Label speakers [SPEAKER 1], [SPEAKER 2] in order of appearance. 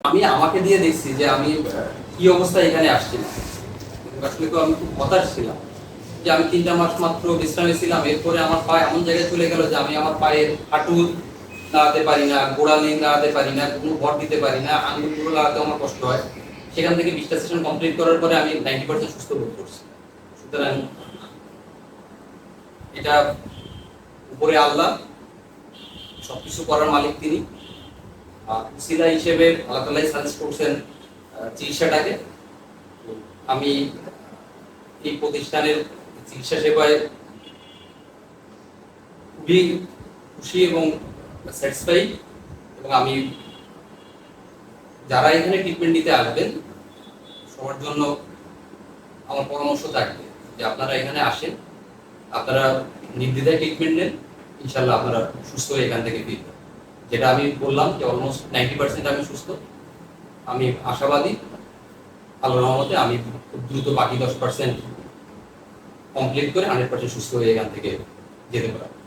[SPEAKER 1] আমি আমাকে দিয়ে দেখছি যে আমি কি অবস্থায় এখানে আসছিলাম। আসলে তো আমি খুব হতাশ ছিলাম যে আমি 3টা মাস মাত্র বিশ্রামে ছিলাম, এরপরে আমার পা এমন জায়গায় চলে গেল যে আমি আমার পায়ের হাঁটু লাগাতে পারি না, গোড়া লিঙ্ক লাগাতে পারি না, কোনো ভর দিতে পারি না, আঙুলগুলো লাগাতে আমার কষ্ট হয়। সেখান থেকে 20টা সেশন কমপ্লিট করার পরে আমি 90% সুস্থ বোধ করছি। সুতরাং এটা উপরে আল্লাহ, সবকিছু করার মালিক তিনি। উসিলা হিসেবে আল্লাহ তাআলাই সাজেস্ট করছেন চিকিৎসাটাকে। আমি এই প্রতিষ্ঠানের চিকিৎসা সেবায় খুবই খুশি এবং স্যাটিসফাই। এবং আমি যারা এখানে ট্রিটমেন্ট নিতে আসবেন সবার জন্য আমার পরামর্শ থাকবে যে আপনারা এখানে আসেন, আপনারা নির্দ্বিধায় ট্রিটমেন্ট নেন, ইনশাল্লাহ আপনারা সুস্থ হয়ে এখান থেকে ফিরবেন। যেটা আমি বললাম যে অলমোস্ট 90% আমি সুস্থ। আমি আশাবাদী আল্লাহর রহমতে আমি খুব দ্রুত বাকি 10% কমপ্লিট করে 100% সুস্থ হয়ে এখান থেকে যেতে পারবো।